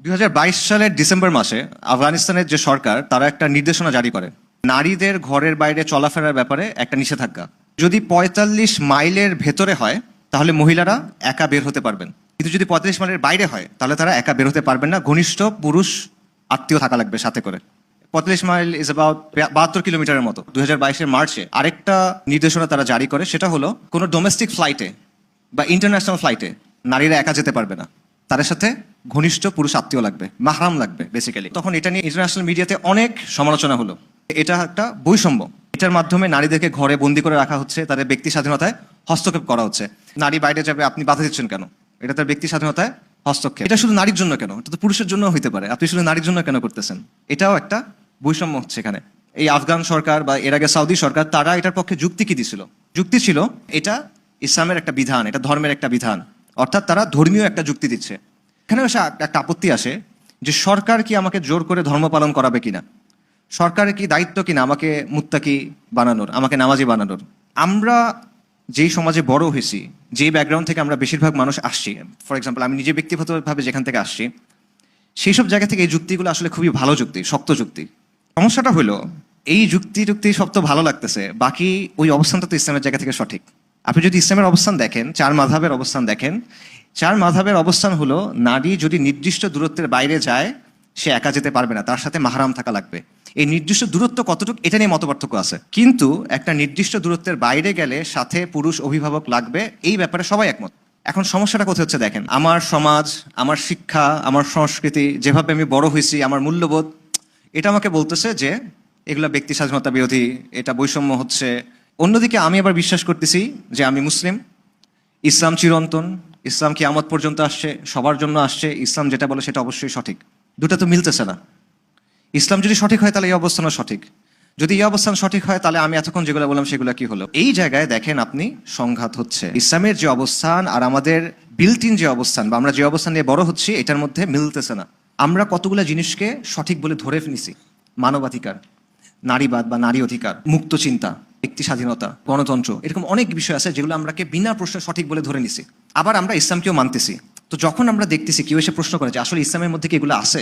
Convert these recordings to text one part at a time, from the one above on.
2022 সালের ডিসেম্বর মাসে আফগানিস্তানের যে সরকার তারা একটা নির্দেশনা জারি করে নারীদের ঘরের বাইরে চলাফেরার ব্যাপারে একটা নিষেধাজ্ঞা। যদি 45 মাইলের ভেতরে হয় তাহলে মহিলারা একা বের হতে পারবেন, কিন্তু যদি 45 মাইলের বাইরে হয় তাহলে তারা একা বের হতে পারবেন না, ঘনিষ্ঠ পুরুষ আত্মীয় থাকা লাগবে সাথে করে। 45 মাইল ইজ অ্যাবাউট 72 কিলোমিটারের মতো। 2022 মার্চে আরেকটা নির্দেশনা তারা জারি করে, সেটা হলো কোনো ডোমেস্টিক ফ্লাইটে বা ইন্টারন্যাশনাল ফ্লাইটে নারীরা একা যেতে পারবে না, তাদের সাথে ঘনিষ্ঠ পুরুষ আত্মীয় লাগবে, মাহরাম লাগবে বেসিক্যালি। তখন এটা নিয়ে ইন্টারন্যাশনাল মিডিয়াতে অনেক সমালোচনা হলো। এটা একটা বৈষম্য, এটার মাধ্যমে নারীদেরকে ঘরে বন্দি করে রাখা হচ্ছে, তাদের ব্যক্তি স্বাধীনতায় হস্তক্ষেপ করা হচ্ছে। নারী বাইরে যাবে, আপনি বাধা দিচ্ছেন কেন? এটা তার ব্যক্তি স্বাধীনতায় হস্তক্ষেপ। এটা শুধু নারীর জন্য কেন? এটা তো পুরুষের জন্য হইতে পারে, আপনি শুধু নারীর জন্য কেন করতেছেন? এটাও একটা বৈষম্য হচ্ছে এখানে। এই আফগান সরকার বা এর আগে সৌদি সরকার তারা এটার পক্ষে যুক্তি কি দিছিল? যুক্তি ছিল এটা ইসলামের একটা বিধান, এটা ধর্মের একটা বিধান, অর্থাৎ তারা ধর্মীয় একটা যুক্তি দিচ্ছে। এখানে একটা আপত্তি আসে যে সরকার কি আমাকে জোর করে ধর্ম পালন করাবে কিনা, সরকারের কি দায়িত্ব কিনা আমাকে মুত্তাকি বানানোর, আমাকে নামাজি বানানোর। আমরা যেই সমাজে বড় হয়েছি, যেই ব্যাকগ্রাউন্ড থেকে আমরা বেশিরভাগ মানুষ আসছি, ফর এক্সাম্পল আমি নিজে ব্যক্তিগতভাবে যেখান থেকে আসছি, সেই সব জায়গা থেকে এই যুক্তিগুলো আসলে খুবই ভালো যুক্তি, শক্ত যুক্তি। সমস্যাটা হলো এই যুক্তি সব তো ভালো লাগতেছে, বাকি ওই অবস্থানটা তো ইসলামের জায়গা থেকে সঠিক। আপনি যদি ইসলামের অবস্থান দেখেন, চার মাযহাবের অবস্থান দেখেন, চার মাযহাবের অবস্থান হলো নারী যদি নির্দিষ্ট দূরত্বের বাইরে যায় সে একা যেতে পারবে না, তার সাথে মাহরাম থাকা লাগবে। এই নির্দিষ্ট দূরত্ব কতটুকু এটা নিয়ে মতপার্থক্য আছে, কিন্তু একটা নির্দিষ্ট দূরত্বের বাইরে গেলে সাথে পুরুষ অভিভাবক লাগবে, এই ব্যাপারে সবাই একমত। এখন সমস্যাটা কোথায় হচ্ছে দেখেন, আমার সমাজ, আমার শিক্ষা, আমার সংস্কৃতি, যেভাবে আমি বড় হয়েছি, আমার মূল্যবোধ, এটা আমাকে বলতেছে যে এগুলা ব্যক্তি স্বাধীনতা বিরোধী, এটা বৈষম্য হচ্ছে। অন্যদিকে আমি আবার বিশ্বাস করতেছি যে আমি মুসলিম, ইসলাম চিরন্তন, ইসলাম কিয়ামত পর্যন্ত আসছে, সবার জন্য আসছে, ইসলাম যেটা বলে সেটা অবশ্যই সঠিক। দুটা তো মিলতেছে না। ইসলাম যদি সঠিক হয় তাহলে এই অবস্থানও সঠিক, যদি এই অবস্থান সঠিক হয় তাহলে আমি এতক্ষণ যেগুলো বললাম সেগুলো কি হলো? এই জায়গায় দেখেন আপনি সংঘাত হচ্ছে। ইসলামের যে অবস্থান আর আমাদের বিল্ট ইন যে অবস্থান বা আমরা যে অবস্থান নিয়ে বড় হচ্ছি এটার মধ্যে মিলতেছে না। আমরা কতগুলো জিনিসকে সঠিক বলে ধরে নিছি, মানবাধিকার, নারীবাদ বা নারী অধিকার, মুক্ত চিন্তা, ব্যক্তি স্বাধীনতা, গণতন্ত্র, এরকম অনেক বিষয় আছে যেগুলো আমরাকে বিনা প্রশ্নে সঠিক বলে ধরে নিছি। আবার আমরা ইসলামকেও মানতেছি। তো যখন আমরা দেখতেছি কেউ এসে প্রশ্ন করে যে আসলে ইসলামের মধ্যে কি এগুলো আছে,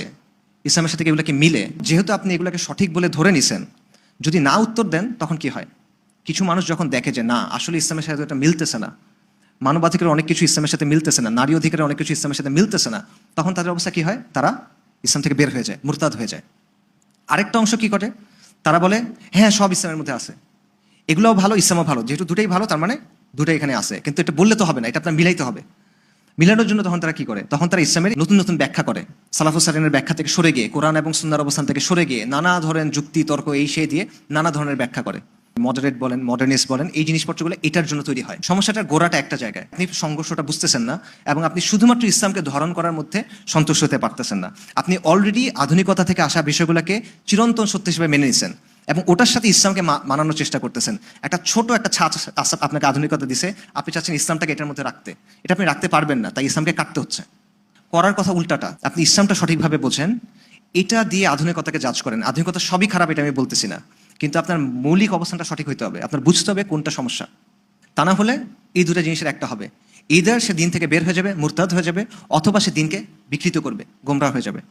ইসলামের সাথে কি এগুলো কি মিলে, যেহেতু আপনি এগুলোকে সঠিক বলে ধরে নিছেন, যদি না উত্তর দেন তখন কি হয়? কিছু মানুষ যখন দেখে যে না আসলে ইসলামের সাথে এটা মিলতেছে না, মানবাধিকারের অনেক কিছু ইসলামের সাথে মিলতেছে না, নারী অধিকারের অনেক কিছু ইসলামের সাথে মিলতেছে না, তখন তাদের অবস্থা কি হয়? তারা ইসলাম থেকে বের হয়ে যায়, মুরতাদ হয়ে যায়। আরেকটা অংশ কি করে? তারা বলে হ্যাঁ সব ইসলামের মধ্যে আছে, এগুলোও ভালো, ইসলামও ভালো, যেহেতু দুটাই ভালো তার মানে দুটাই এখানে আছে, কিন্তু এটা বললে তো হবে না, এটা আপনার মিলাইতে হবে। মিলানোর জন্য তখন তারা কি করে? তখন তারা ইসলামের নতুন নতুন ব্যাখ্যা করে, সালাফুস সালিহিনের ব্যাখ্যা থেকে সরে গিয়ে, কোরআন এবং সুন্নাহর অবস্থান থেকে সরে গিয়ে নানা ধরনের যুক্তি তর্ক এই সেই দিয়ে নানা ধরনের ব্যাখ্যা করে। মডারেট বলেন, মডার্নিস্ট বলেন, এই জিনিসপত্রগুলো এটার জন্য তৈরি হয়। সমস্যাটার গোড়াটা একটা জায়গায়, আপনি সংঘর্ষটা বুঝতেছেন না এবং আপনি শুধুমাত্র ইসলামকে ধারণ করার মধ্যে সন্তুষ্ট হতে পারতেছেন না। আপনি অলরেডি আধুনিকতা থেকে আসা বিষয়গুলোকে চিরন্তন সত্য হিসেবে মেনে নিচ্ছেন এবং ওটার সাথে ইসলামকে মানানোর চেষ্টা করতেছেন। একটা ছোট একটা ছাঁচ আপনাকে আধুনিকতা দিছে, আপনি চাচ্ছেন ইসলামটাকে এটার মধ্যে রাখতে, এটা আপনি রাখতে পারবেন না, তাই ইসলামকে কাটতে হচ্ছে। করার কথা উল্টাটা, আপনি ইসলামটা সঠিকভাবে বোঝেন, এটা দিয়ে আধুনিকতাকে জাজ করেন। আধুনিকতা সবই খারাপ এটা আমি বলতেছি না, কিন্তু আপনার মৌলিক অবস্থানটা সঠিক হইতে হবে, আপনার বুঝতে হবে কোনটা সমস্যা। তা না হলে এই দুটো জিনিসের একটা হবে, ইদার সে দিন থেকে বের হয়ে যাবে, মুরতাদ হয়ে যাবে, অথবা সে দিনকে বিকৃত করবে, গোমরাহ হয়ে যাবে।